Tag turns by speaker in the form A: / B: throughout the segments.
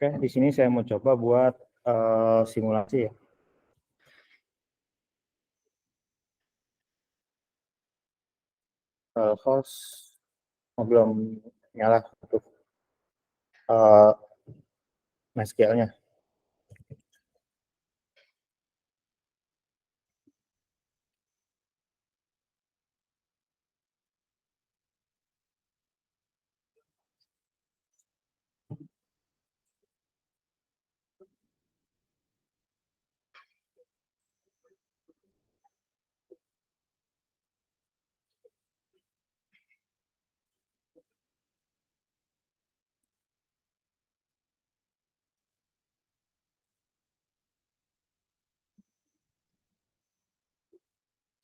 A: Oke, di sini saya mau coba buat simulasi ya. Host belum nyala untuk MySQL-nya.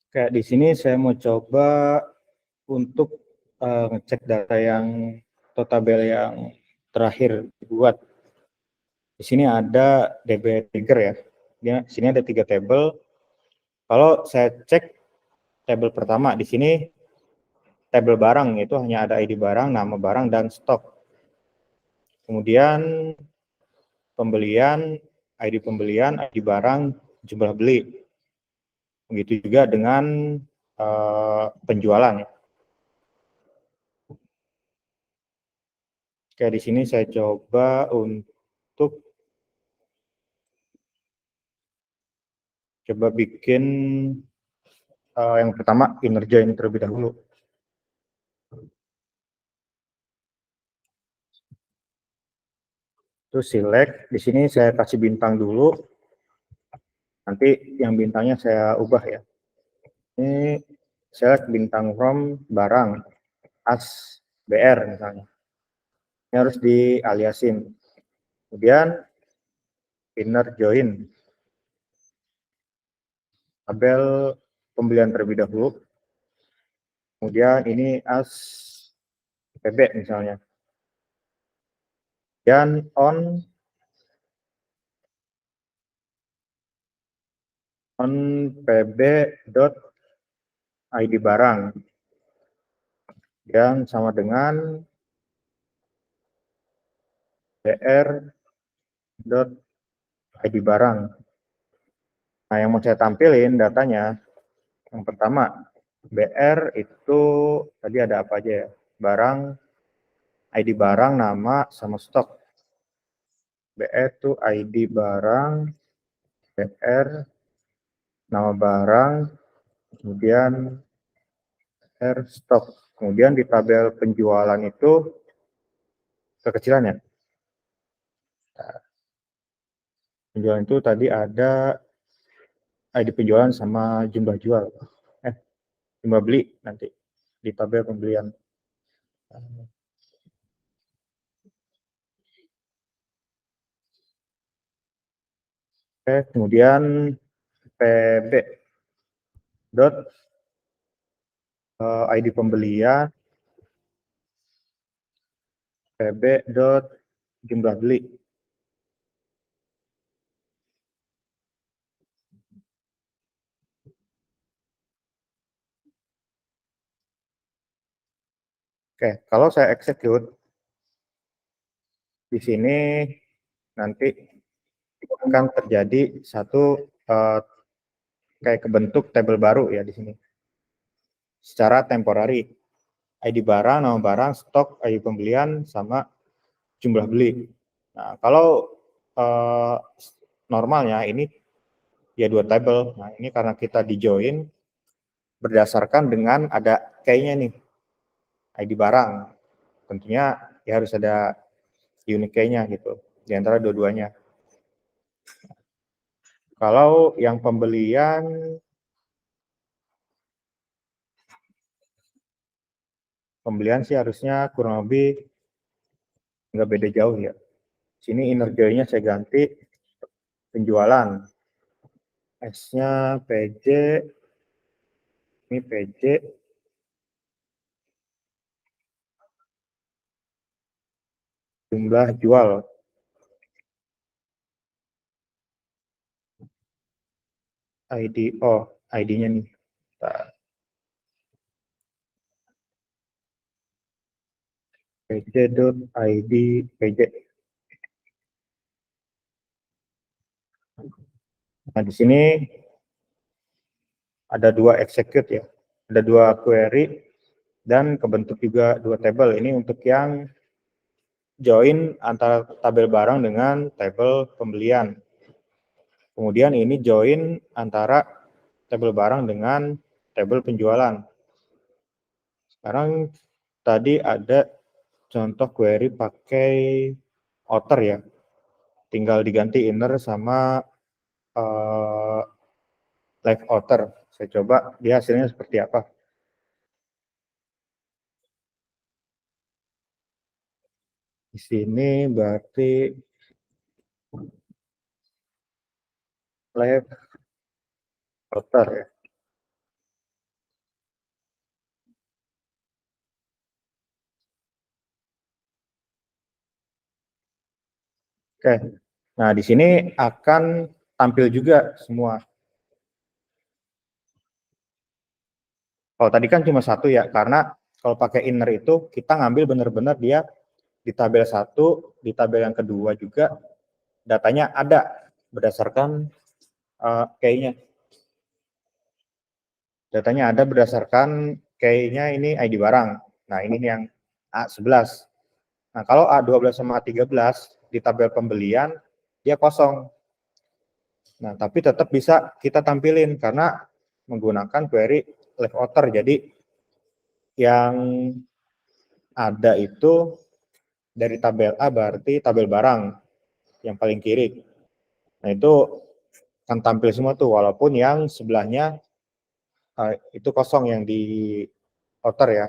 A: Kayak di sini saya mau coba untuk ngecek data atau tabel yang terakhir dibuat. Di sini ada DB trigger ya. Di sini ada 3 tabel. Kalau saya cek tabel pertama di sini tabel barang, itu hanya ada ID barang, nama barang, dan stok. Kemudian pembelian, ID pembelian, ID barang, jumlah beli. Begitu juga dengan penjualan. Oke, di sini saya coba untuk bikin yang pertama inner join terlebih dahulu. Terus select, di sini saya kasih bintang dulu. Nanti yang bintangnya saya ubah ya. Ini select bintang from barang as BR misalnya. Ini harus dialiasin. Kemudian inner join tabel pembelian terlebih dahulu. Kemudian ini as PB misalnya. Dan on PB dot ID barang yang sama dengan BR dot ID barang. Nah, yang mau saya tampilin datanya, yang pertama BR itu tadi ada apa aja ya? Barang, ID barang, nama, sama stok. BR itu ID barang, BR, nama barang, kemudian BR stok. Kemudian di tabel penjualan itu kekecilan ya. Penjualan itu tadi ada ID penjualan sama jumlah jual. Jumlah beli nanti di tabel pembelian. Oke, kemudian PB dot ID pembelian, PB dot jumlah beli. Oke, kalau saya execute di sini nanti akan terjadi satu kayak kebentuk tabel baru ya di sini. Secara temporary. ID barang, nama barang, stok, ID pembelian, sama jumlah beli. Nah, kalau normalnya ini ya 2 tabel. Nah, ini karena kita di join berdasarkan dengan ada key-nya nih, ID barang. Tentunya ya harus ada unique key-nya gitu, di antara dua-duanya. Kalau yang pembelian sih harusnya kurang lebih nggak beda jauh ya. Sini inner join-nya saya ganti penjualan. S-nya PJ, ini PJ, jumlah jual. ID, oh ID-nya nih. PJ.id PJ. Nah, di sini ada dua execute ya, ada dua query dan kebentuk juga dua table. Ini untuk yang join antara tabel barang dengan tabel pembelian. Kemudian ini join antara tabel barang dengan tabel penjualan. Sekarang tadi ada contoh query pakai outer ya. Tinggal diganti inner sama live outer. Saya coba dia hasilnya seperti apa. Di sini berarti live outer ya. Oke. Nah, di sini akan tampil juga semua. Kalau tadi kan cuma satu ya, karena kalau pakai inner itu kita ngambil benar-benar dia di tabel satu, di tabel yang kedua juga datanya ada berdasarkan key-nya. Datanya ada berdasarkan key-nya ini ID barang. Nah, ini yang A11. Nah, kalau A12 sama A13 di tabel pembelian dia kosong. Nah, tapi tetap bisa kita tampilin karena menggunakan query live outer. Jadi yang ada itu dari tabel A berarti tabel barang yang paling kiri. Nah, itu akan tampil semua tuh walaupun yang sebelahnya itu kosong yang di outer ya,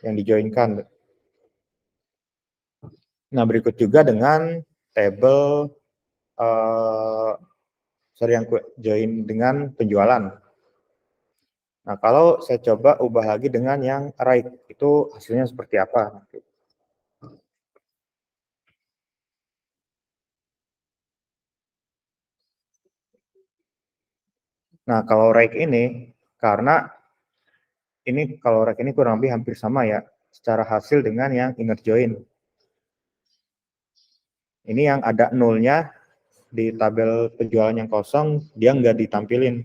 A: yang dijoinkan. Nah, berikut juga dengan table yang join dengan penjualan. Nah, kalau saya coba ubah lagi dengan yang right, itu hasilnya seperti apa? Nah, kalau right ini, karena ini kalau right ini kurang lebih hampir sama ya, secara hasil dengan yang inner join. Ini yang ada nolnya di tabel penjualan yang kosong, dia nggak ditampilin.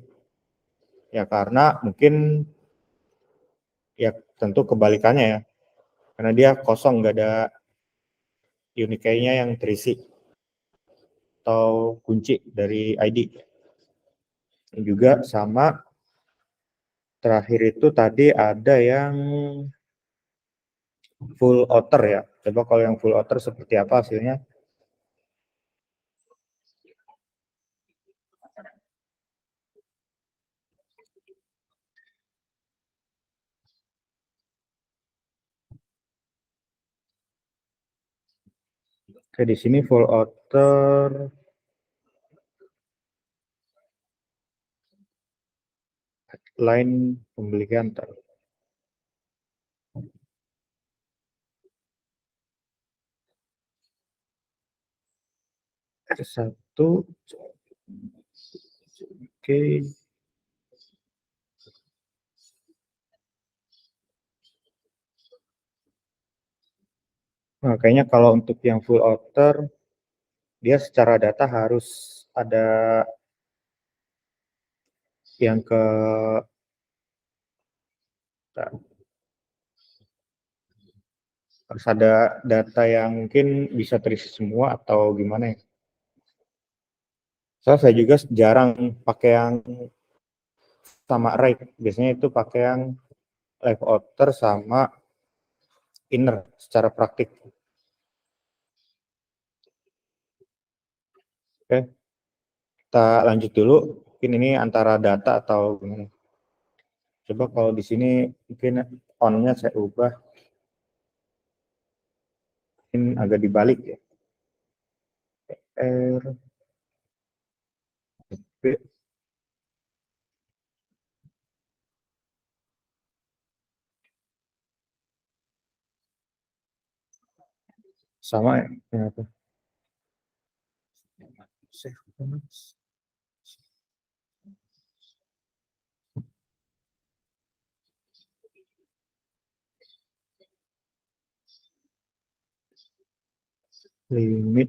A: Ya, karena mungkin ya tentu kebalikannya ya, karena dia kosong, nggak ada unique key-nya yang terisi atau kunci dari ID. Dan juga sama terakhir itu tadi ada yang full outer ya. Coba kalau yang full outer seperti apa hasilnya? Oke, di sini full outer line pembelian. Satu, oke. Nah, kayaknya kalau untuk yang full outer, dia secara data harus ada yang ke harus ada data yang mungkin bisa terisi semua atau gimana ya. So, saya juga jarang pakai yang sama right. Biasanya itu pakai yang live outer sama inner secara praktik. Oke, kita lanjut dulu. Mungkin ini antara data atau gimana. Coba kalau di sini mungkin on-nya saya ubah. Mungkin agak dibalik ya. R, B, sama ya. Apa? Limit.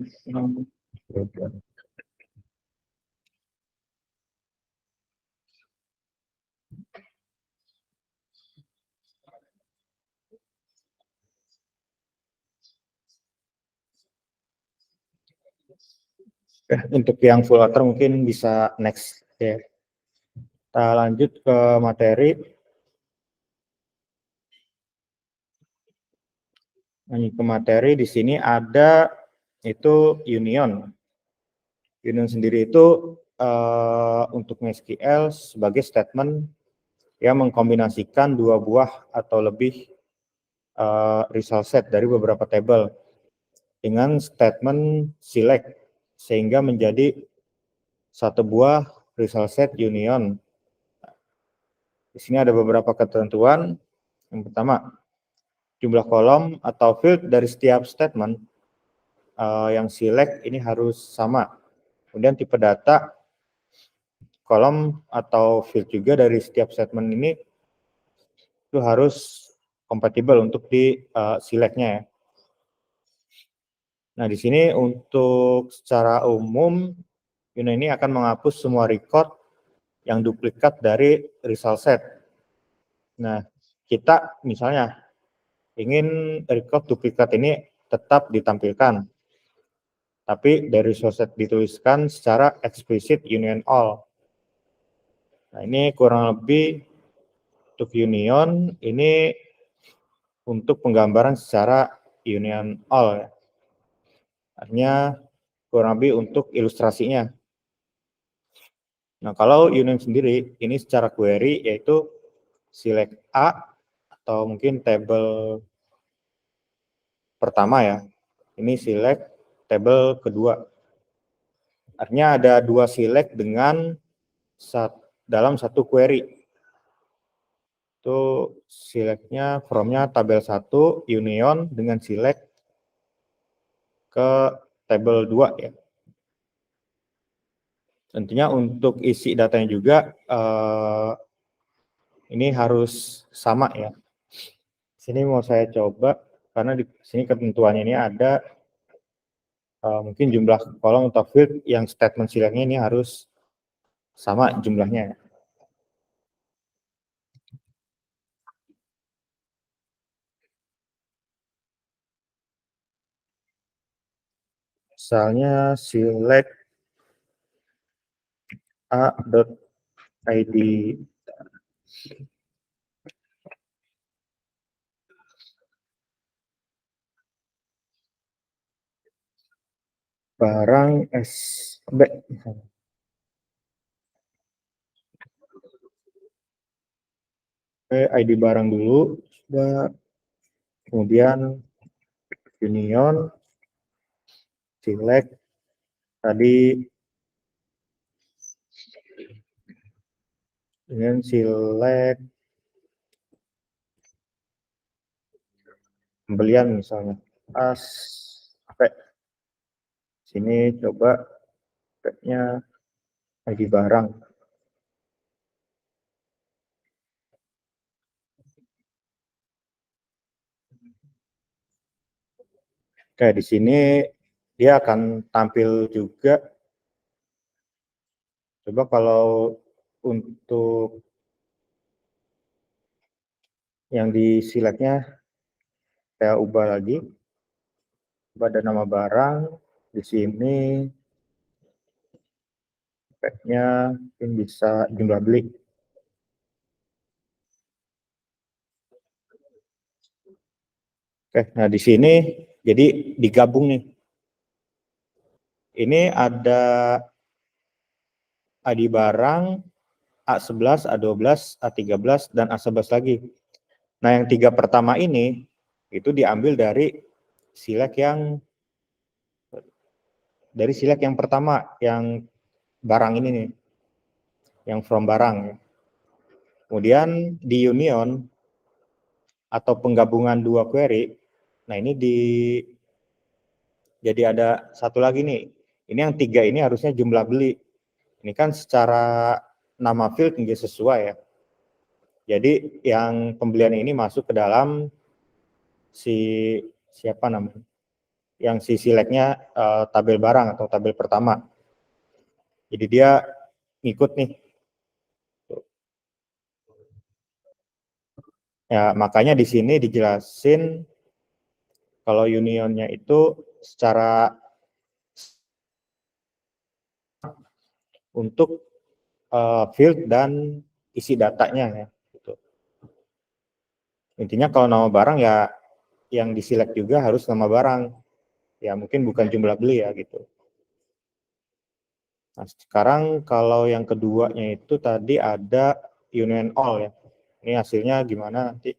A: Untuk yang full outer mungkin bisa next ya. Kita lanjut ke materi. Lanjut ke materi, di sini ada itu union. Union sendiri itu untuk SQL sebagai statement yang mengkombinasikan dua buah atau lebih result set dari beberapa table dengan statement select sehingga menjadi satu buah result set union. Di sini ada beberapa ketentuan. Yang pertama, jumlah kolom atau field dari setiap statement yang select ini harus sama. Kemudian tipe data, kolom atau field juga dari setiap statement ini itu harus kompatibel untuk di select-nya ya. Nah, di sini untuk secara umum union ini akan menghapus semua record yang duplikat dari result set. Nah, kita misalnya ingin record duplikat ini tetap ditampilkan, tapi dari result set dituliskan secara explicit union all. Nah, ini kurang lebih untuk union ini untuk penggambaran secara union all ya. Artinya kurang lebih untuk ilustrasinya. Nah, kalau union sendiri ini secara query yaitu select A atau mungkin table pertama ya. Ini select table kedua. Artinya ada dua select dengan dalam satu query. Itu selectnya from-nya tabel 1 union dengan select ke table 2 ya. Tentunya untuk isi datanya juga ini harus sama ya. Sini mau saya coba karena di sini ketentuannya ini ada mungkin jumlah kolom atau field yang statement selectnya ini harus sama jumlahnya ya. Misalnya select a.id barang SB. Oke, ID barang dulu, kemudian union, select, tadi dengan select pembelian misalnya, sini coba nya ID barang. Oke, di sini dia akan tampil juga. Coba kalau untuk yang di selectnya saya ubah lagi. Coba ada nama barang di sini. Speknya mungkin bisa jumlah beli. Oke, nah di sini jadi digabung nih. Ini ada ID barang, A11, A12, A13, dan A11 lagi. Nah, yang tiga pertama ini itu diambil dari select yang pertama, yang barang ini nih, yang from barang. Kemudian di union atau penggabungan dua query, nah ini jadi ada satu lagi nih. Ini yang tiga ini harusnya jumlah beli. Ini kan secara nama field nggak sesuai ya. Jadi yang pembelian ini masuk ke dalam siapa namanya? Yang selectnya tabel barang atau tabel pertama. Jadi dia ngikut nih. Ya, makanya di sini dijelasin kalau unionnya itu secara untuk field dan isi datanya ya. Gitu. Intinya kalau nama barang ya yang diselect juga harus nama barang. Ya mungkin bukan jumlah beli ya gitu. Nah, sekarang kalau yang keduanya itu tadi ada union all ya. Ini hasilnya gimana nanti?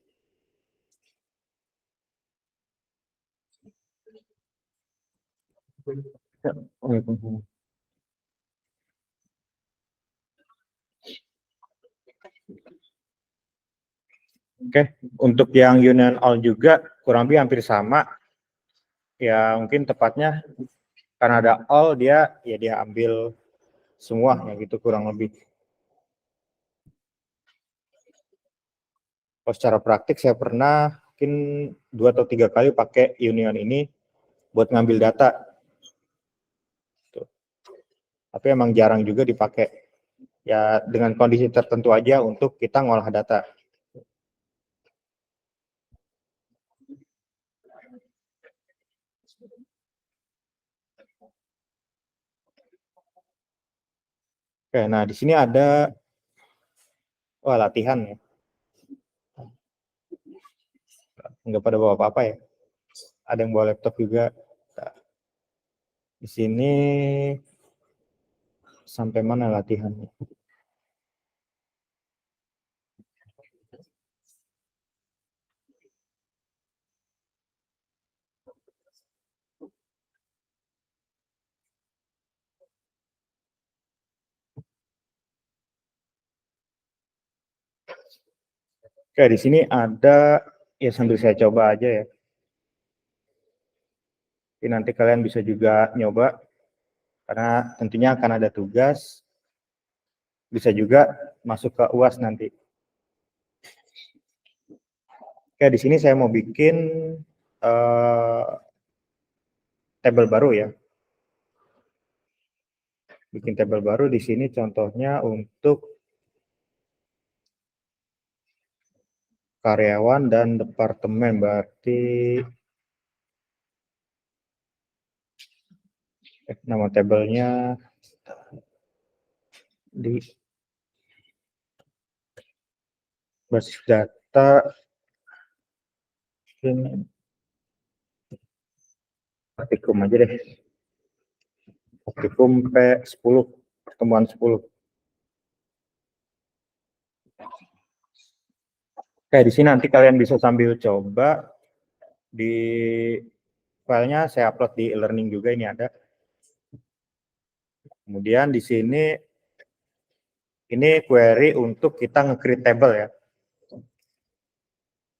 A: Oke, untuk yang union all juga kurang lebih hampir sama. Ya mungkin tepatnya karena ada all dia ambil semua ya gitu kurang lebih. Kalau secara praktik saya pernah mungkin 2 atau 3 kali pakai union ini buat ngambil data. Tapi emang jarang juga dipakai. Ya dengan kondisi tertentu aja untuk kita ngolah data. Oke, nah di sini ada latihan ya. Nggak pada bawa apa-apa ya. Ada yang bawa laptop juga. Nah, di sini sampai mana latihannya? Oke, di sini ada ya sambil saya coba aja ya. Jadi nanti kalian bisa juga nyoba karena tentunya akan ada tugas. Bisa juga masuk ke UAS nanti. Oke, di sini saya mau bikin tabel baru ya. Bikin tabel baru di sini contohnya untuk karyawan dan departemen, berarti nama tabelnya di basis data ini praktikum aja deh. Praktikum P10, pertemuan 10. Oke, di sini nanti kalian bisa sambil coba di filenya saya upload di e-learning juga ini ada. Kemudian di sini ini query untuk kita nge-create table ya.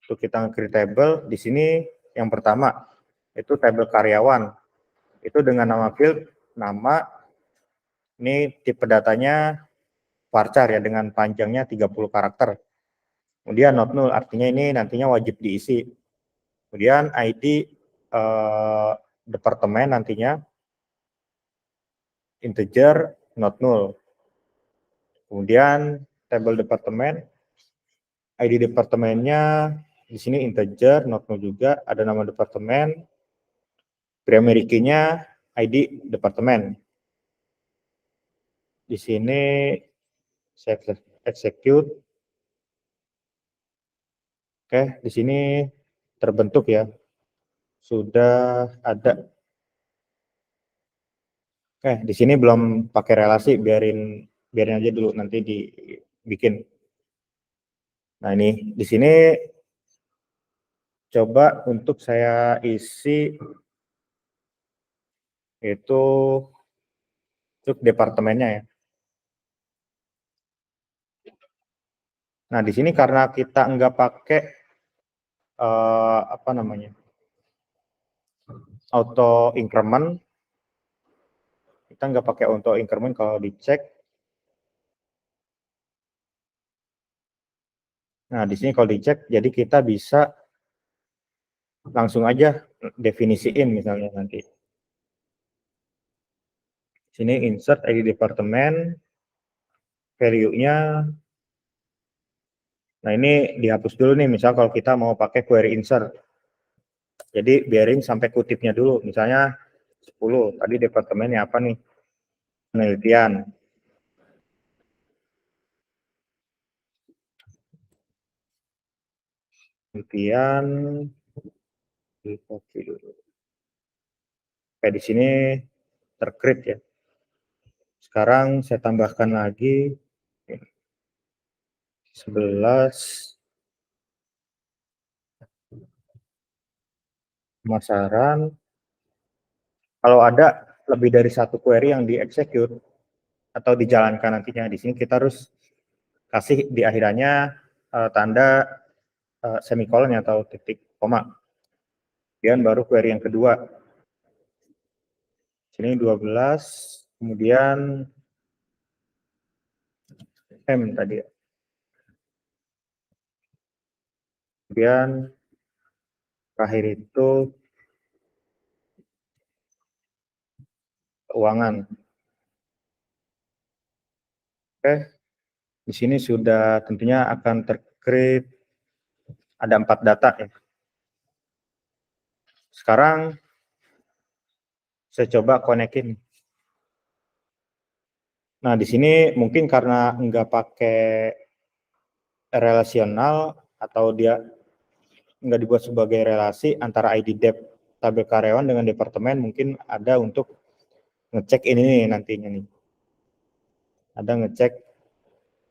A: Untuk kita nge-create table di sini yang pertama itu table karyawan. Itu dengan nama field, nama, ini tipe datanya varchar ya dengan panjangnya 30 karakter. Kemudian not null artinya ini nantinya wajib diisi. Kemudian ID departemen nantinya integer not null. Kemudian table departemen ID departemennya di sini integer not null juga, ada nama departemen, primary key-nya ID departemen. Di sini saya execute. Oke, di sini terbentuk ya. Sudah ada. Di sini belum pakai relasi, biarin aja dulu nanti dibikin. Nah, ini di sini coba untuk saya isi itu untuk departemennya ya. Nah, di sini karena kita nggak pakai apa namanya auto increment, kita nggak pakai auto increment kalau dicek. Nah, di sini kalau dicek, jadi kita bisa langsung aja definisiin misalnya nanti. Sini insert ID departemen, value-nya. Nah, ini dihapus dulu nih, misal kalau kita mau pakai query insert. Jadi biarin sampai kutipnya dulu, misalnya 10, tadi departemennya apa nih? Penelitian. Kemudian di copy dulu. Oke, di sini tercreate ya. Sekarang saya tambahkan lagi 11 pemasaran. Kalau ada lebih dari satu query yang di-execute atau dijalankan nantinya, di sini kita harus kasih di akhirannya tanda semikolon atau titik koma. Kemudian baru query yang kedua. Sini 12, kemudian M tadi. Kemudian terakhir itu keuangan. Oke, di sini sudah tentunya akan tercreate ada 4 data ya. Sekarang saya coba konekin. Nah, di sini mungkin karena nggak pakai relasional atau dia nggak dibuat sebagai relasi antara ID Dev tabel karyawan dengan departemen, mungkin ada untuk ngecek ini nih nantinya nih. Ada ngecek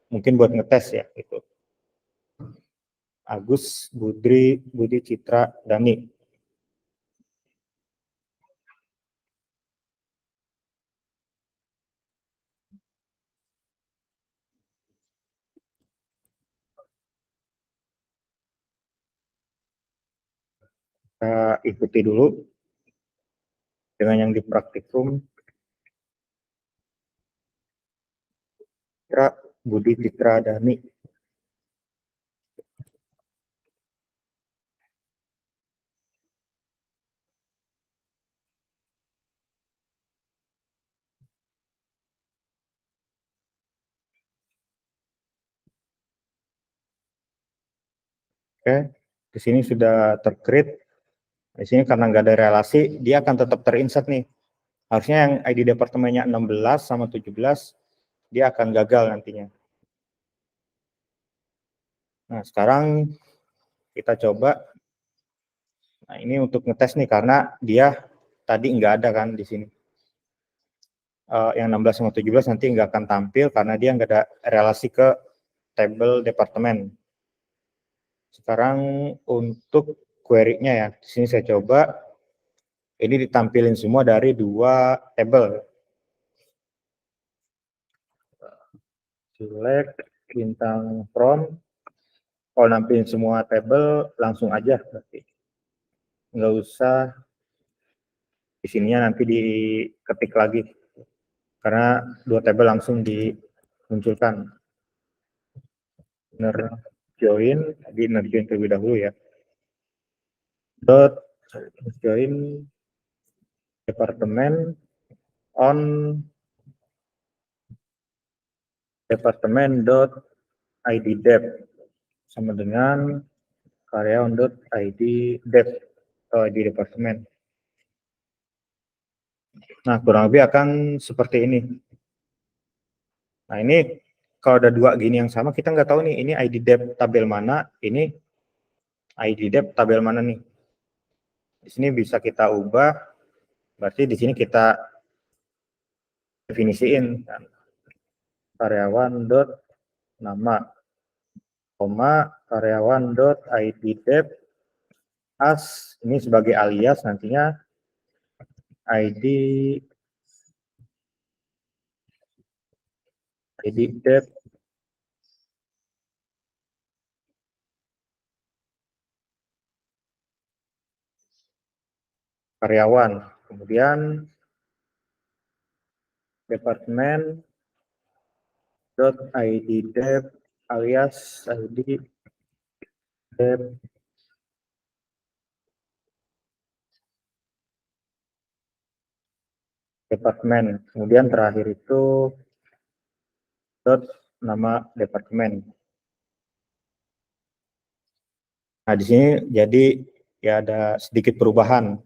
A: mungkin buat ngetes ya itu. Agus, Budi, Citra, Dani. Kita ikuti dulu dengan yang di praktikum. Citra, Budi, Citra, Dani. Oke, di sini sudah tercreate. Di sini karena nggak ada relasi, dia akan tetap terinsert nih. Harusnya yang ID departemennya 16 sama 17, dia akan gagal nantinya. Nah, sekarang kita coba. Nah, ini untuk ngetes nih, karena dia tadi nggak ada kan di sini. Yang 16 sama 17 nanti nggak akan tampil karena dia nggak ada relasi ke tabel departemen. Sekarang untuk query-nya ya, di sini saya coba. Ini ditampilin semua dari 2 tabel. Select bintang from. Kalau nampilin semua tabel langsung aja berarti. Nggak usah di sininya nanti diketik lagi. Karena 2 tabel langsung dimunculkan. Inner join, tadi inner join terlebih dahulu ya. Dot join departemen on departemen dot id dev sama dengan karyawan dot id dev atau id departemen. Nah, kurang lebih akan seperti ini. Nah, ini kalau ada 2 gini yang sama, kita nggak tahu nih ini id dev tabel mana, ini id dev tabel mana nih. Di sini bisa kita ubah, berarti di sini kita definisiin kan. Karyawan dot nama, koma karyawan dot id dev as, ini sebagai alias nantinya id dev karyawan, kemudian departemen dot id dev alias id dev departemen, kemudian terakhir itu dot nama departemen. Nah, di sini jadi ya ada sedikit perubahan.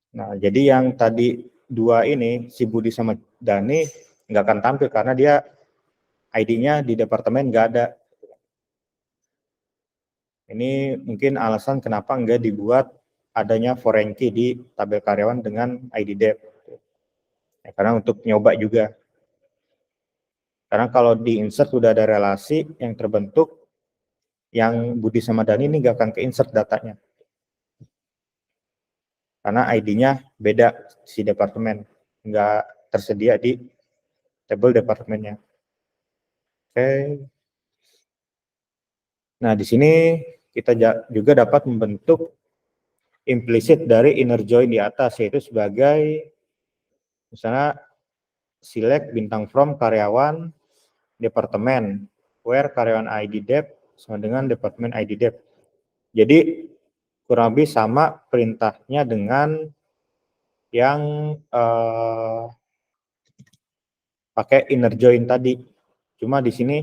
A: Nah, jadi yang tadi 2 ini, si Budi sama Dani, nggak akan tampil karena dia ID-nya di departemen nggak ada. Ini mungkin alasan kenapa nggak dibuat adanya foreign key di tabel karyawan dengan ID dep. Ya, karena untuk nyoba juga. Karena kalau di insert sudah ada relasi yang terbentuk, yang Budi sama Dani ini nggak akan ke insert datanya. Karena ID-nya beda si departemen, nggak tersedia di tabel departemennya. Oke. Nah, di sini kita juga dapat membentuk implisit dari inner join di atas, yaitu sebagai misalnya select bintang from karyawan departemen, where karyawan ID dep sama dengan departemen ID dep. Jadi kurang lebih sama perintahnya dengan yang pakai inner join tadi. Cuma di sini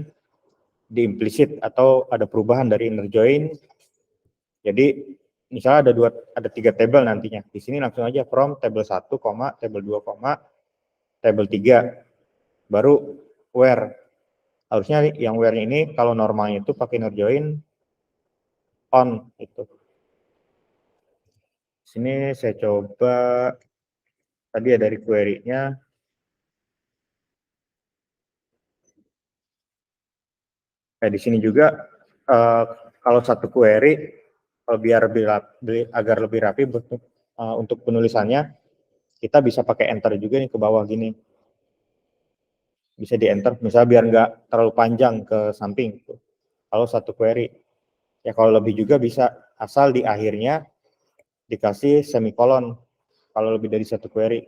A: di implicit atau ada perubahan dari inner join. Jadi misalnya ada 3 tabel nantinya. Di sini langsung aja from tabel 1, tabel 2, tabel 3. Baru where. Harusnya yang where ini kalau normalnya itu pakai inner join on itu. Sini saya coba tadi ya dari query-nya. Di sini juga kalau satu query biar agar lebih rapi untuk penulisannya, kita bisa pakai enter juga nih ke bawah gini. Bisa di enter, misalnya biar nggak terlalu panjang ke samping. Kalau satu query, ya kalau lebih juga bisa, asal di akhirnya dikasih semikolon kalau lebih dari satu query.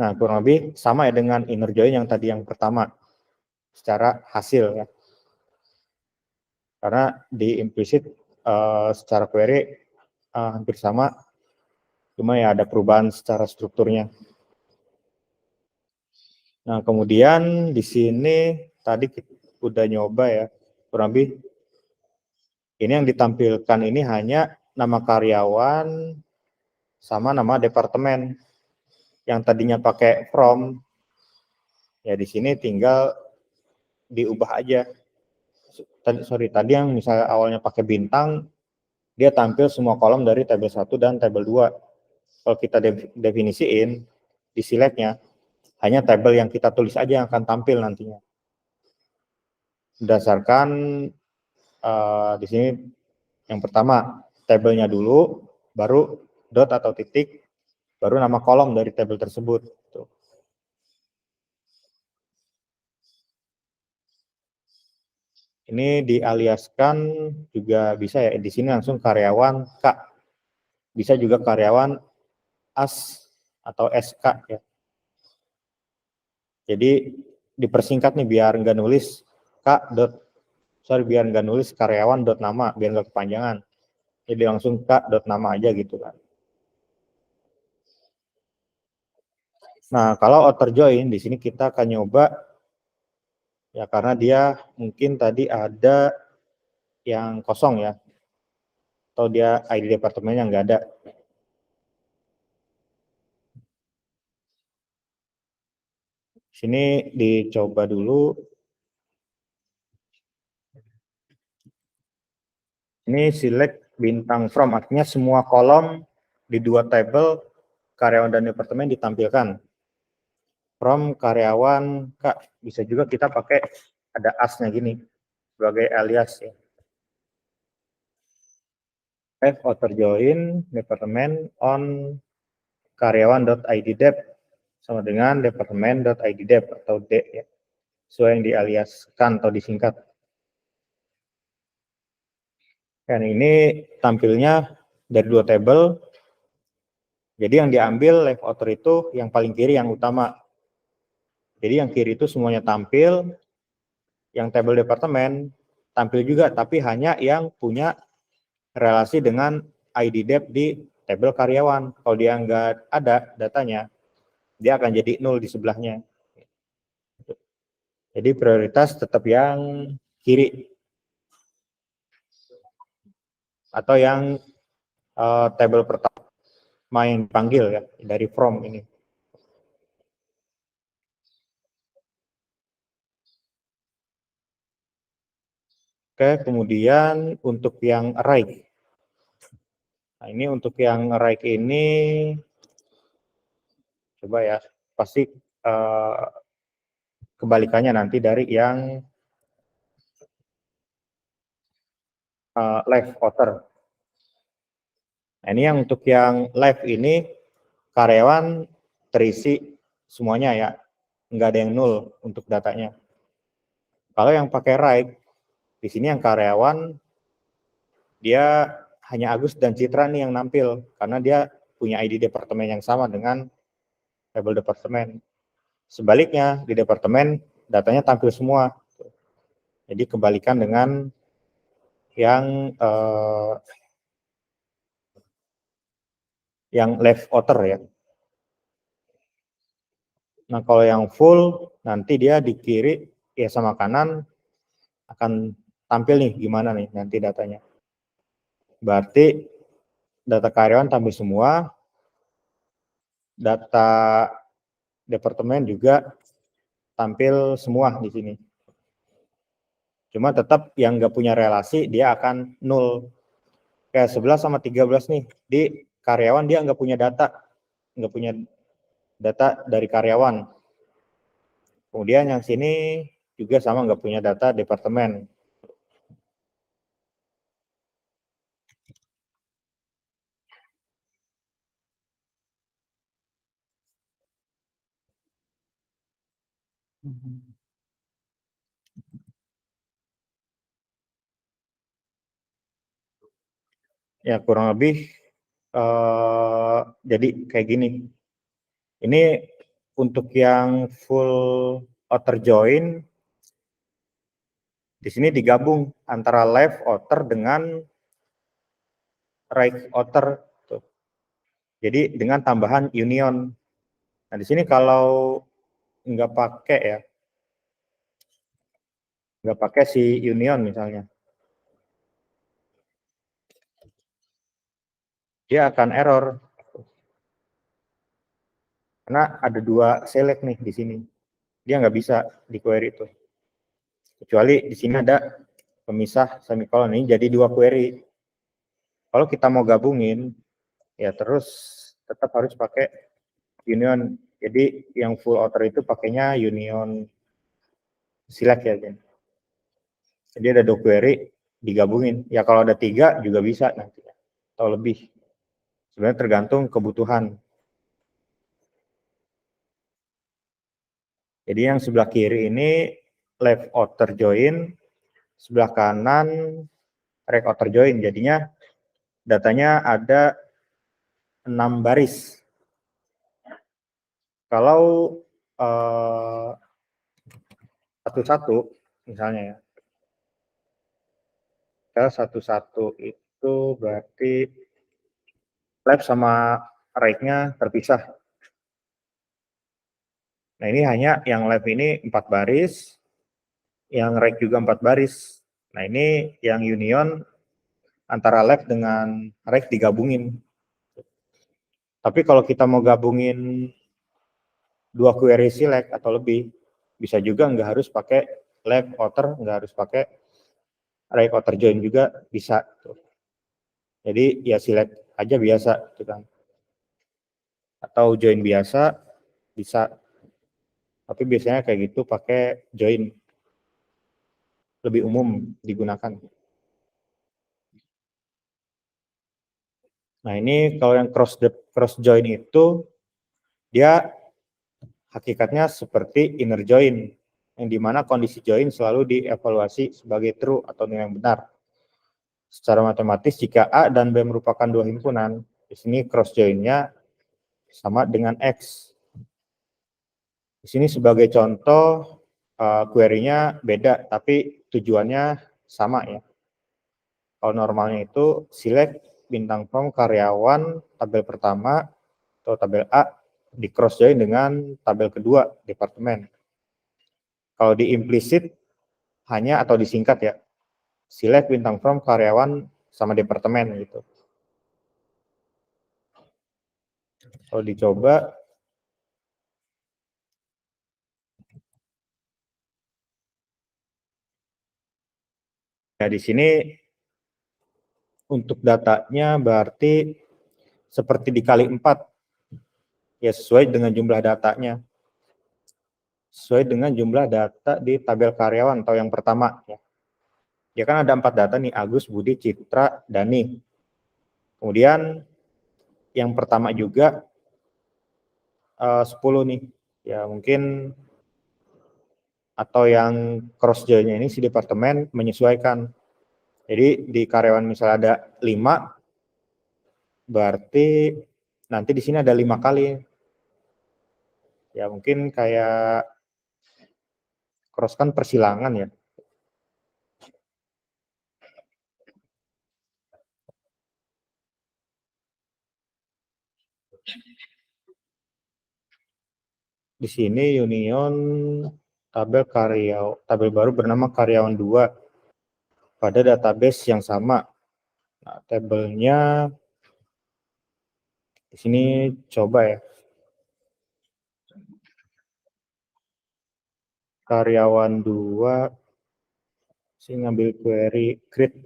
A: Nah, kurang lebih sama ya dengan inner join yang tadi yang pertama, secara hasil ya. Karena di implicit secara query hampir sama, cuma ya ada perubahan secara strukturnya. Nah, kemudian di sini tadi kita udah nyoba ya, kurang lebih ini yang ditampilkan ini hanya nama karyawan sama nama departemen. Yang tadinya pakai from, ya di sini tinggal diubah aja. Tadi yang misalnya awalnya pakai bintang, dia tampil semua kolom dari tabel 1 dan tabel 2. Kalau kita definisiin di select-nya, hanya tabel yang kita tulis aja yang akan tampil nantinya. Berdasarkan di sini yang pertama tabelnya dulu, baru dot atau titik, baru nama kolom dari tabel tersebut. Tuh. Ini dialiaskan juga bisa ya, di sini langsung karyawan K. Bisa juga karyawan AS atau SK ya. Jadi dipersingkat nih biar nggak nulis biar nggak nulis karyawan dot nama, biar nggak kepanjangan. Jadi langsung K dot nama aja gitu kan. Nah, kalau outer join di sini kita akan nyoba ya karena dia mungkin tadi ada yang kosong ya. Atau dia ID departemennya nggak ada. Sini dicoba dulu. Ini select bintang from, artinya semua kolom di 2 tabel karyawan dan departemen ditampilkan. From karyawan K, bisa juga kita pakai ada as-nya gini sebagai alias ya. F outer join departemen on karyawan.iddep sama dengan departemen.iddep atau D ya. Sesuai yang dialiaskan atau disingkat. Dan ini tampilnya dari 2 tabel. Jadi yang diambil left outer itu yang paling kiri yang utama. Jadi yang kiri itu semuanya tampil, yang tabel departemen tampil juga, tapi hanya yang punya relasi dengan ID dep di tabel karyawan. Kalau dia nggak ada datanya, dia akan jadi 0 di sebelahnya. Jadi prioritas tetap yang kiri. Atau yang tabel pertama yang dipanggil ya, dari from ini. Oke, kemudian untuk yang array. Nah, ini untuk yang array ini coba ya, pasti kebalikannya nanti dari yang live outer. Nah, ini yang untuk yang live ini karyawan terisi semuanya ya, nggak ada yang nol untuk datanya. Kalau yang pakai write, di sini yang karyawan dia hanya Agus dan Citra nih yang nampil karena dia punya ID departemen yang sama dengan label departemen. Sebaliknya di departemen datanya tampil semua. Jadi kebalikan dengan yang left outer ya. Nah kalau yang full nanti dia di kiri ya sama kanan akan tampil nih gimana nih nanti datanya. Berarti data karyawan tampil semua, data departemen juga tampil semua di sini. Cuma tetap yang nggak punya relasi dia akan nol. Kayak 11 sama 13 nih, di karyawan dia nggak punya data dari karyawan. Kemudian yang sini juga sama nggak punya data departemen. Ya kurang lebih jadi kayak gini. Ini untuk yang full outer join di sini digabung antara left outer dengan right outer. Jadi dengan tambahan union. Nah di sini kalau nggak pakai ya, nggak pakai si union misalnya, dia akan error karena ada dua select nih di sini, dia nggak bisa di query itu, kecuali di sini ada pemisah semikolon ini jadi dua query. Kalau kita mau gabungin ya terus tetap harus pakai union. Jadi yang full outer itu pakainya union select ya. Jadi ada dua query digabungin. Ya kalau ada 3 juga bisa nanti atau lebih. Sebenarnya tergantung kebutuhan. Jadi yang sebelah kiri ini left outer join, sebelah kanan right outer join. Jadinya datanya ada 6 baris. Kalau satu-satu misalnya ya, kalau satu-satu itu berarti left sama right-nya terpisah. Nah ini hanya yang left ini 4 baris, yang right juga 4 baris. Nah ini yang union antara left dengan right digabungin. Tapi kalau kita mau gabungin 2 query select atau lebih, bisa juga nggak harus pakai left outer, nggak harus pakai right outer join juga bisa. Jadi ya select aja biasa, gitu kan. Atau join biasa bisa. Tapi biasanya kayak gitu pakai join, lebih umum digunakan. Nah ini kalau yang cross join itu dia hakikatnya seperti inner join, yang dimana kondisi join selalu dievaluasi sebagai true atau nilai yang benar. Secara matematis jika A dan B merupakan dua himpunan, di sini cross join-nya sama dengan X. Di sini sebagai contoh query-nya beda tapi tujuannya sama ya. Kalau normalnya itu select bintang from karyawan tabel pertama atau tabel A di cross join dengan tabel kedua departemen. Kalau di implicit hanya atau disingkat ya, select bintang from karyawan sama departemen gitu. Kalau dicoba Nah, di sini untuk datanya berarti seperti dikali 4, ya sesuai dengan jumlah datanya. Sesuai dengan jumlah data di tabel karyawan atau yang pertama. Ya kan ada 4 data nih, Agus, Budi, Citra, Dani. Kemudian yang pertama juga 10 nih. Ya mungkin atau yang cross J-nya ini si departemen menyesuaikan. Jadi di karyawan misalnya ada 5, berarti nanti di sini ada 5 kali. Ya mungkin kayak cross kan persilangan ya. Di sini union tabel baru bernama karyawan 2 pada database yang sama. Nah, tabelnya di sini coba ya. Karyawan 2, saya ngambil query create.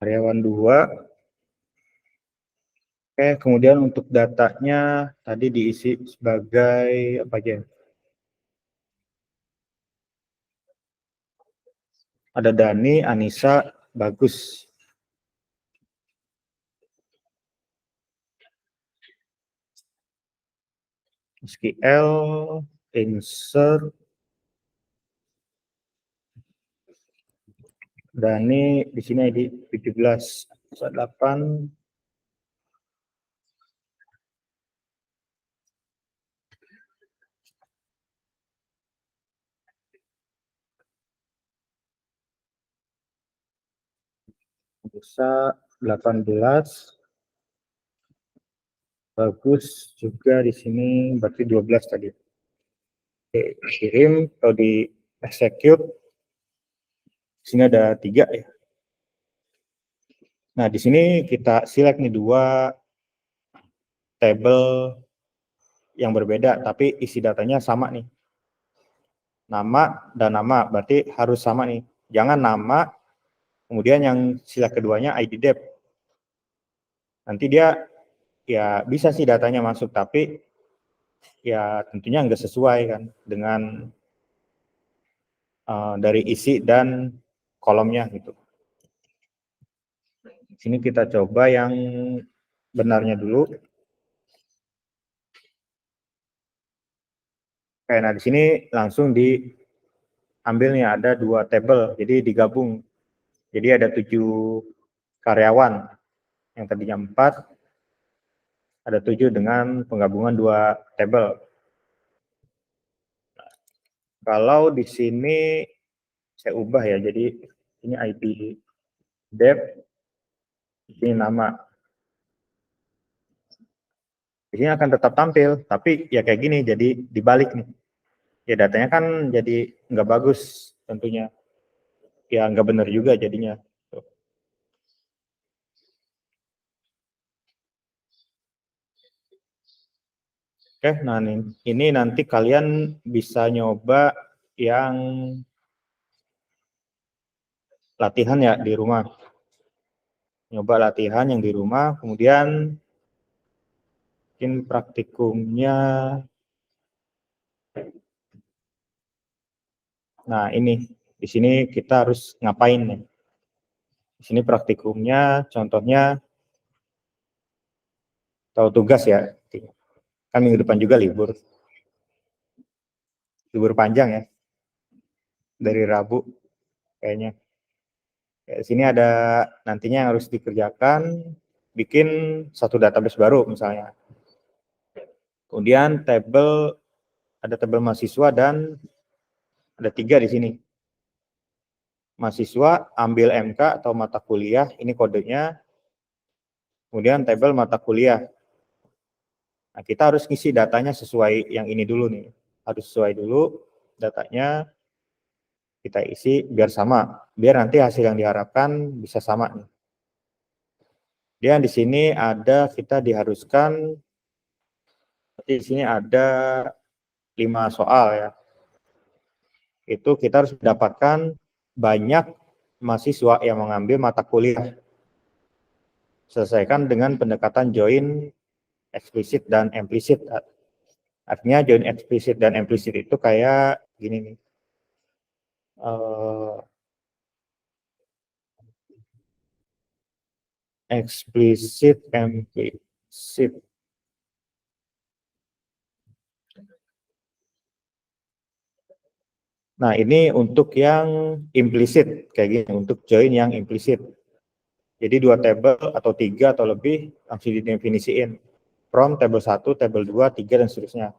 A: Karyawan 2. Oke, kemudian untuk datanya tadi diisi sebagai apa aja? Ada Dani, Anissa, Bagus. SQL, insert, Dani di sini ID 17 bisa 18. Bagus juga di sini berarti 12 tadi. Oke, kirim atau di execute. Di sini ada 3 ya. Nah, di sini kita select nih 2 table yang berbeda, tapi isi datanya sama nih. Nama dan nama, berarti harus sama nih. Jangan nama, kemudian yang sila keduanya ID dep. Nanti dia ya bisa sih datanya masuk, tapi ya tentunya nggak sesuai kan dengan dari isi dan kolomnya gitu. Sini kita coba yang benarnya dulu. Oke, nah di sini langsung diambil nih ada 2 table, jadi digabung. Jadi ada 7 karyawan, yang tadinya 4, ada 7 dengan penggabungan 2 table. Kalau di sini saya ubah ya, jadi ini ID dep, ini nama. Di sini akan tetap tampil, tapi ya kayak gini, jadi dibalik nih. Ya datanya kan jadi nggak bagus tentunya. Ya nggak benar juga jadinya. Oke, nah ini nanti kalian bisa nyoba yang latihan ya di rumah. Nyoba latihan yang di rumah, kemudian mungkin praktikumnya. Nah ini, di sini kita harus ngapain nih? Di sini praktikumnya, contohnya tahu tugas ya. Kan minggu depan juga libur panjang ya, dari Rabu kayaknya. Ya, di sini ada nantinya yang harus dikerjakan, bikin satu database baru misalnya. Kemudian ada tabel mahasiswa dan ada 3 di sini. Mahasiswa ambil MK atau mata kuliah, ini kodenya. Kemudian tabel mata kuliah. Nah, kita harus ngisi datanya sesuai yang ini dulu nih. Harus sesuai dulu. datanya kita isi biar sama, biar nanti hasil yang diharapkan bisa sama. Dia di sini ada kita diharuskan, di sini ada 5 soal ya. Itu kita harus mendapatkan banyak mahasiswa yang mengambil mata kuliah. Selesaikan dengan pendekatan join eksplisit dan implisit. Artinya join eksplisit dan implisit itu kayak gini nih. Eksplisit, implisit. Nah, ini untuk yang implisit kayak gini, untuk join yang implisit. Jadi 2 table atau 3 atau lebih langsung didefinisiin. From table 1, table 2, 3 dan seterusnya.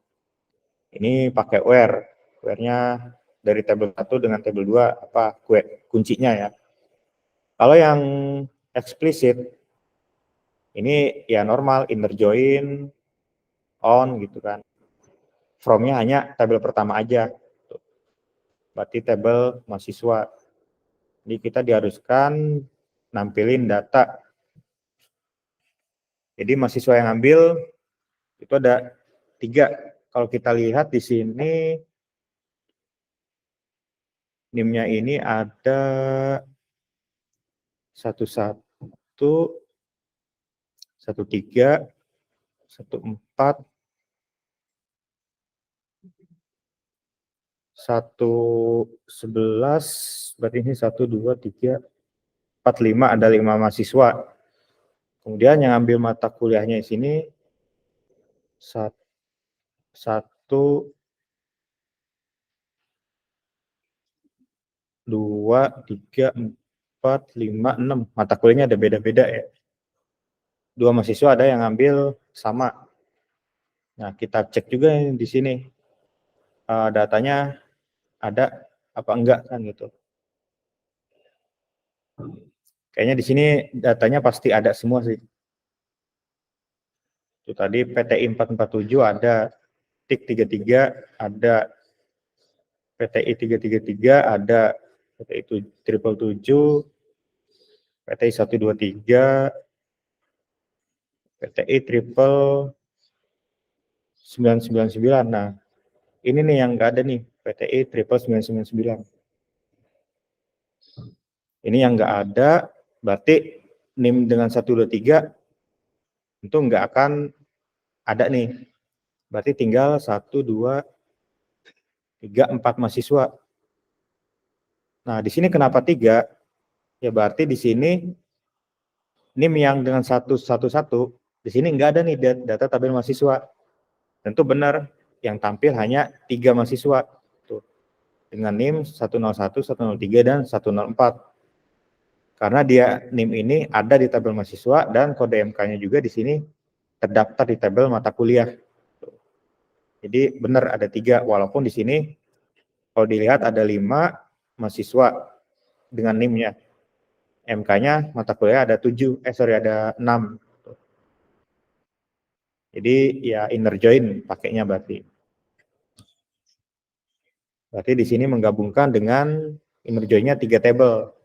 A: Ini pakai where. Where-nya dari table 1 dengan table 2 apa kuncinya ya. Kalau yang eksplisit ini ya normal inner join on gitu kan. From-nya hanya tabel pertama aja. Berarti tabel mahasiswa. Jadi kita diharuskan nampilin data. Jadi mahasiswa yang ambil itu ada 3. Kalau kita lihat di sini NIM-nya ini ada 11, 13, 14, 111, berarti ini 1, 2, 3, 4, 5, ada 5 mahasiswa. Kemudian yang ambil mata kuliahnya di sini 1, 2, 3, 4, 5, 6. Mata kuliahnya ada beda-beda ya. 2 mahasiswa ada yang ambil sama. Nah, kita cek juga di sini datanya ada apa enggak kan gitu. Kayaknya di sini datanya pasti ada semua sih. Itu tadi PTI 447 ada, TIK 33 ada, PTI 333 ada, PTI 777, PTI 123, PTI triple 999. Nah, ini nih yang enggak ada nih, PTI triple 999. Ini yang enggak ada, berarti NIM dengan 123 itu enggak akan ada nih. Berarti tinggal 1, 2, 3, 4 mahasiswa. Nah, di sini kenapa 3? Ya berarti di sini NIM yang dengan 111, di sini enggak ada nih data tabel mahasiswa. Tentu benar, yang tampil hanya 3 mahasiswa. Tuh. Dengan NIM 101, 103, dan 104. Karena dia NIM ini ada di tabel mahasiswa dan kode MK-nya juga di sini terdaftar di tabel mata kuliah. Jadi benar ada 3, walaupun di sini kalau dilihat ada 5 mahasiswa dengan NIM-nya. MK-nya mata kuliah ada 7, ada 6. Jadi ya inner join pakainya berarti. Berarti di sini menggabungkan dengan inner join-nya 3 table.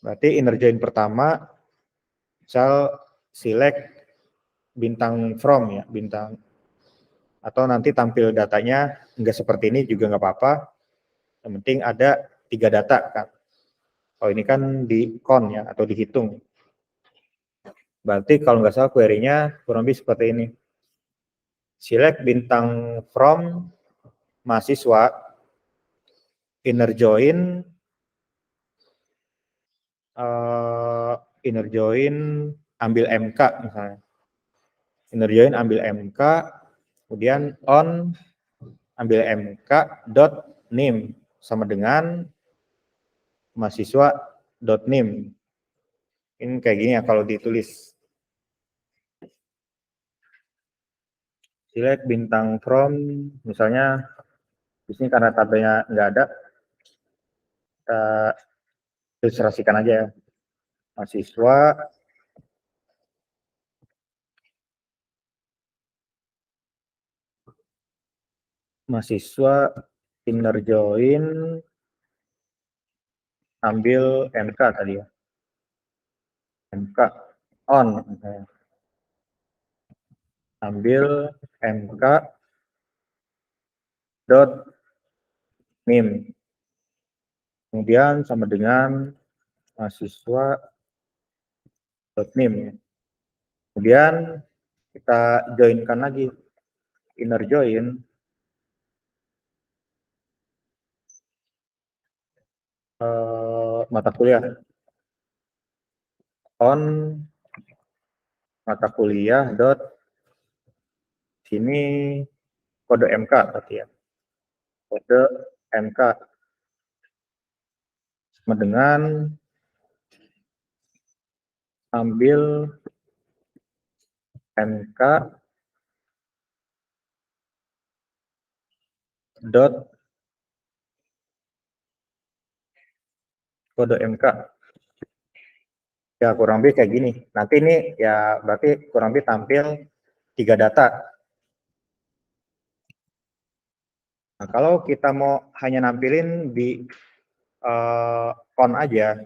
A: Berarti inner join pertama misal select bintang from ya, bintang, atau nanti tampil datanya enggak seperti ini juga enggak apa-apa. Yang penting ada 3 data kan. Oh ini kan di count ya atau dihitung. Berarti kalau nggak salah query-nya kurang lebih seperti ini. Select bintang from mahasiswa, inner join ambil MK misalnya. Inner join ambil MK, kemudian on ambil MK dot name sama dengan mahasiswa dot name. Ini kayak gini ya kalau ditulis. Select bintang from, misalnya di sini karena tabelnya nggak ada, kita ilustrasikan aja ya. Mahasiswa mahasiswa inner join ambil MK tadi ya. MK on misalnya. Ambil MK dot nim. Kemudian sama dengan mahasiswa dot nim ya. Kemudian kita joinkan lagi inner join mata kuliah on mata kuliah dot sini kode MK berarti ya, kode MK sama dengan ambil MK dot kode MK ya, kurang lebih kayak gini. Nanti ini ya berarti kurang lebih tampil 3 data. Nah, kalau kita mau hanya nampilin di on aja,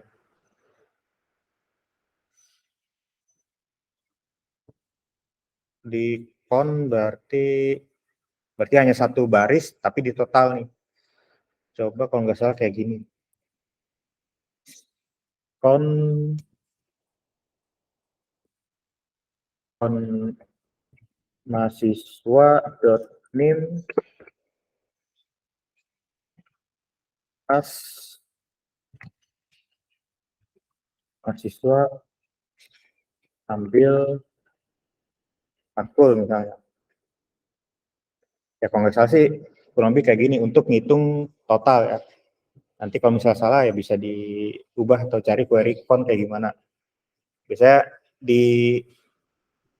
A: di on berarti hanya satu baris tapi di total nih. Coba kalau nggak salah kayak gini. On mahasiswa dot nim as mahasiswa ambil matkul misalnya. Ya kalau nggak salah sih kurang lebih kayak gini untuk ngitung total ya. Nanti kalau misalnya salah ya bisa diubah atau cari query count kayak gimana. Biasanya di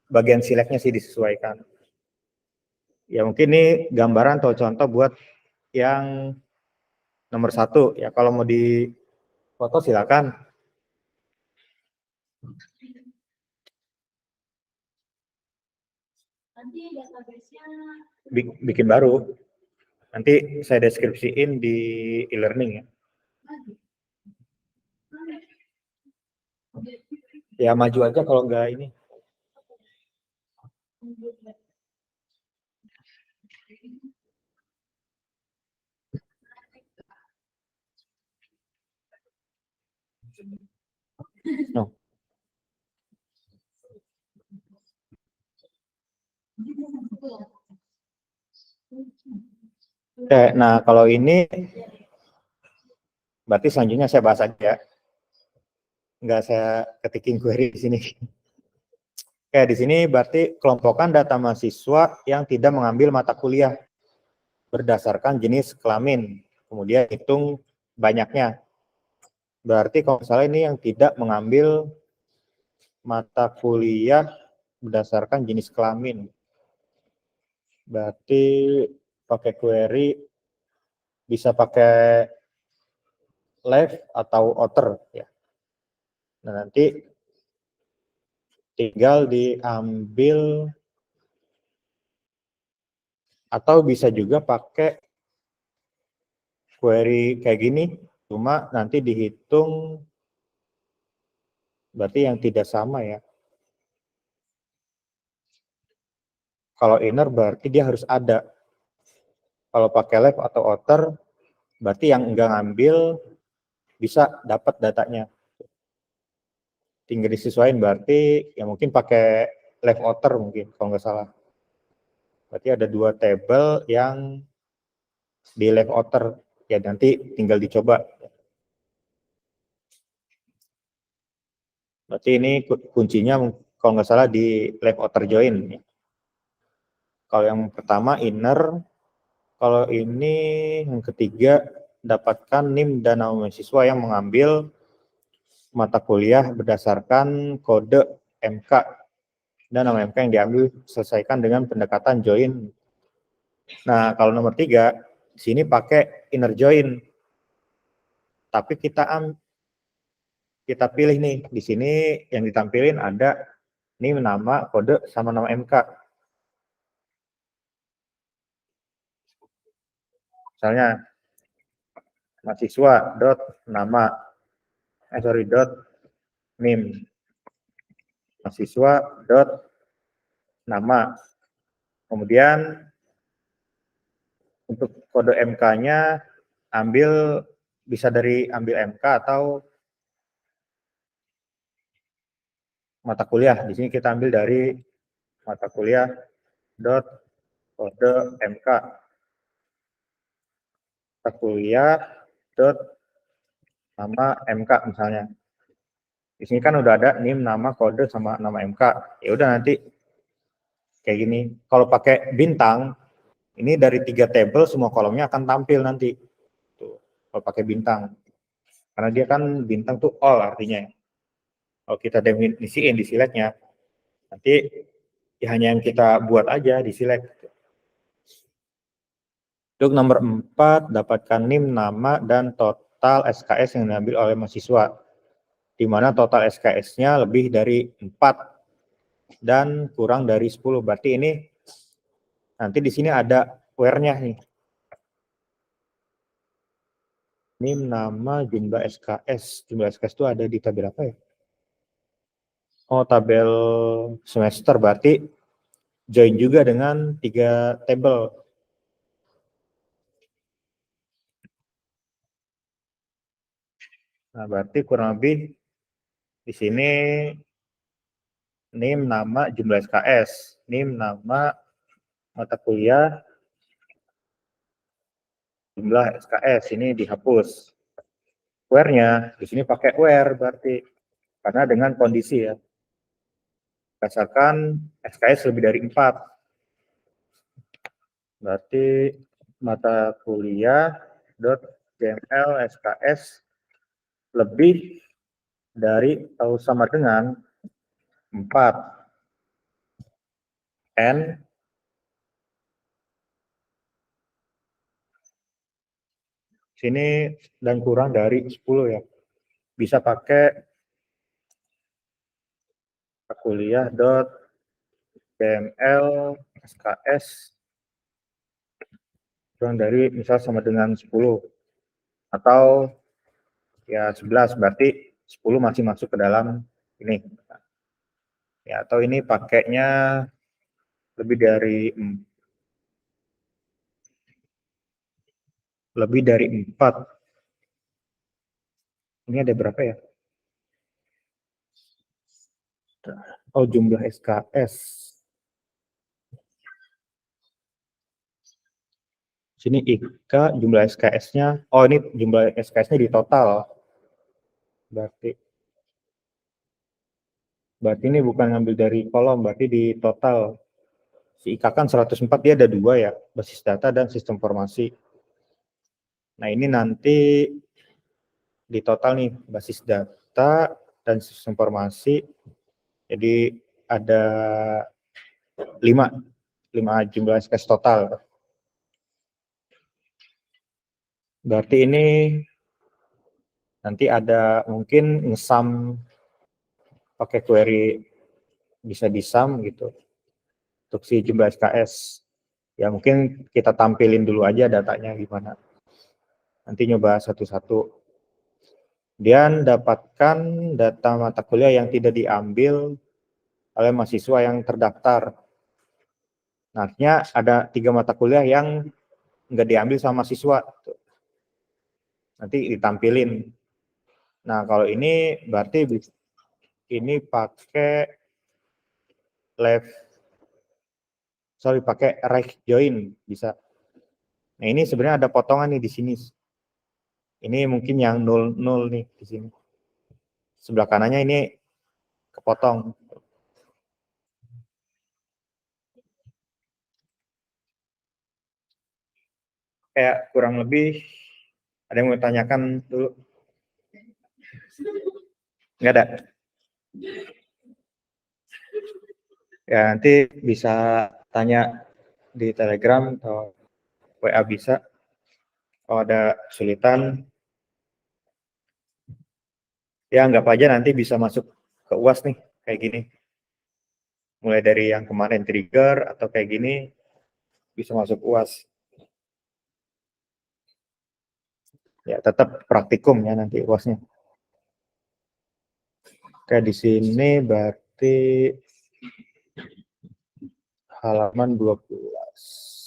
A: bagian selectnya sih disesuaikan. Ya mungkin ini gambaran atau contoh buat yang nomor 1 ya. Kalau mau di foto silakan.
B: Nanti database-nya
A: bikin baru. Nanti saya deskripsiin di e-learning ya. Ya maju aja kalau enggak ini. No. Oke, nah kalau ini berarti selanjutnya saya bahas aja. Enggak saya ketikin query di sini. Oke, di sini berarti kelompokkan data mahasiswa yang tidak mengambil mata kuliah berdasarkan jenis kelamin. Kemudian hitung banyaknya. Berarti kalau misalnya ini yang tidak mengambil mata kuliah berdasarkan jenis kelamin. Berarti pakai query bisa pakai left atau outer ya. Nah, nanti tinggal diambil atau bisa juga pakai query kayak gini, cuma nanti dihitung berarti yang tidak sama ya. Kalau inner berarti dia harus ada. Kalau pakai left atau outer berarti yang enggak ngambil bisa dapat datanya. Tinggal disesuaikan berarti ya mungkin pakai left outer mungkin kalau nggak salah. Berarti ada 2 tabel yang di left outer ya, nanti tinggal dicoba. Berarti ini kuncinya kalau nggak salah di left outer join. Kalau yang pertama inner, kalau ini yang ketiga dapatkan NIM dan nama mahasiswa yang mengambil mata kuliah berdasarkan kode MK dan nama MK yang diambil selesaikan dengan pendekatan join. Nah, kalau nomor 3 di sini pakai inner join. Tapi kita pilih nih, di sini yang ditampilin ada ini nama, kode sama nama MK. Misalnya mahasiswa dot nama, dot NIM, mahasiswa dot nama. Kemudian untuk kode MK-nya bisa ambil MK atau mata kuliah. Di sini kita ambil dari mata kuliah dot kode MK, mata kuliah dot nama MK misalnya. Di sini kan udah ada NIM, nama, kode sama nama MK. Ya udah nanti kayak gini. Kalau pakai bintang, ini dari 3 tabel semua kolomnya akan tampil nanti. Tuh, kalau pakai bintang. Karena dia kan bintang tuh all artinya. Kalau kita definisiin di select-nya, nanti ya hanya yang kita buat aja di select. Untuk nomor 4, dapatkan NIM, nama, dan total SKS yang diambil oleh mahasiswa. Di mana total SKS-nya lebih dari 4 dan kurang dari 10. Berarti ini nanti di sini ada where-nya nih. NIM, nama, jumlah SKS. Jumlah SKS itu ada di tabel apa ya? Oh, tabel semester. Berarti join juga dengan 3 tabel. Nah, berarti kurang lebih di sini NIM, nama, jumlah SKS. NIM, nama, mata kuliah, jumlah SKS. Ini dihapus. Where-nya di sini pakai where berarti karena dengan kondisi ya. Berdasarkan SKS lebih dari 4. Berarti mata kuliah .jml SKS lebih dari atau sama dengan 4 n sini dan kurang dari 10 ya. Bisa pakai kuliah .jml SKS kurang dari misal sama dengan 10 atau ya 11, berarti 10 masih masuk ke dalam ini. Ya, atau ini pakainya lebih dari 4. Ini ada berapa ya? Oh, jumlah SKS. Sini IK jumlah SKS-nya. Oh, ini jumlah SKS-nya di total. Berarti ini bukan ngambil dari kolom, berarti di total. Si IK kan 104, dia ada 2 ya, basis data dan sistem informasi. Nah, ini nanti di total nih, basis data dan sistem informasi. Jadi ada 5 jumlah SKS total. Berarti ini nanti ada mungkin ngesum pakai query bisa disum gitu untuk si jumlah SKS. Ya mungkin kita tampilin dulu aja datanya gimana. Nanti nyoba satu-satu. Dan dapatkan data mata kuliah yang tidak diambil oleh mahasiswa yang terdaftar. Nah, artinya ada 3 mata kuliah yang nggak diambil sama mahasiswa. Nanti ditampilin. Nah, kalau ini berarti ini pakai pakai right join bisa. Nah, ini sebenarnya ada potongan nih di sini. Ini mungkin yang 0 nih di sini. Sebelah kanannya ini kepotong. Kayak kurang lebih ada yang mau tanyakan dulu? Nggak ada? Ya, nanti bisa tanya di Telegram atau WA bisa. Kalau ada kesulitan, ya anggap aja nanti bisa masuk ke UAS nih, kayak gini. Mulai dari yang kemarin trigger atau kayak gini, bisa masuk UAS. Ya, tetap praktikum ya nanti UASnya. Oke, di sini berarti halaman 12.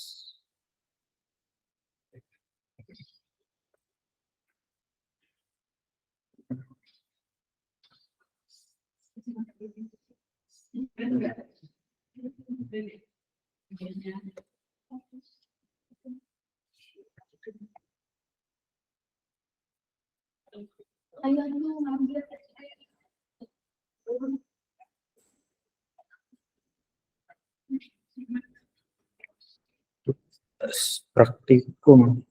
A: Praktikum.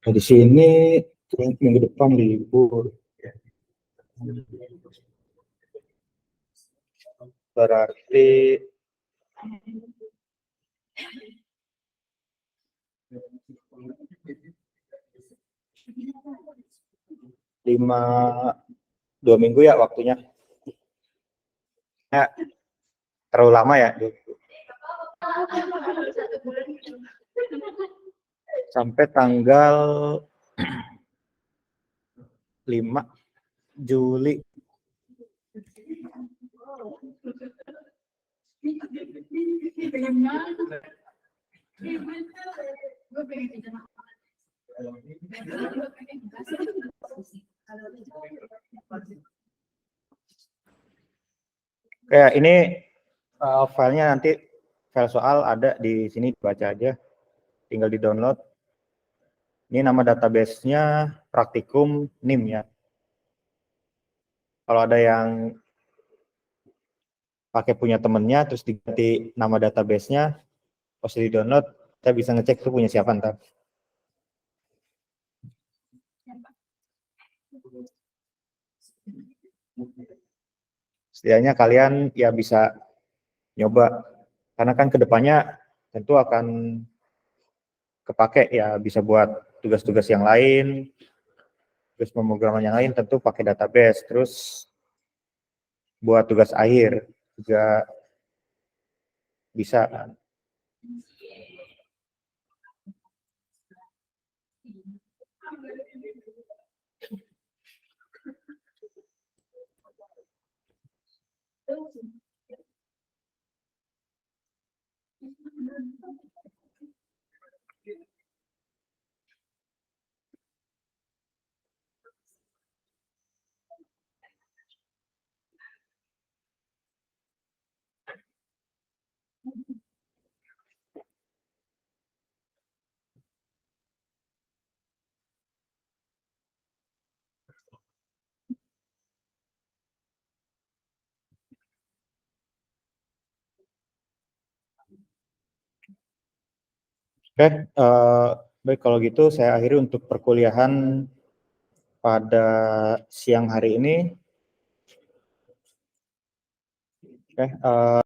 A: Nah, di sini minggu depan libur. Berarti dua minggu ya waktunya. Ya, terlalu lama ya. Sampai tanggal 5 Juli. Kayak ini filenya nanti file soal ada di sini, baca aja. tinggal di download. Ini nama database-nya Praktikum NIM ya. Kalau ada yang pakai punya temennya terus diganti nama database-nya, pas di download, saya bisa ngecek itu punya siapa ntar. Setidaknya kalian ya bisa nyoba, karena kan kedepannya tentu akan kepake ya, bisa buat tugas-tugas yang lain, terus pemrograman yang lain tentu pakai database, terus buat tugas akhir juga bisa kan. Oke, baik kalau gitu saya akhiri untuk perkuliahan pada siang hari ini. Oke,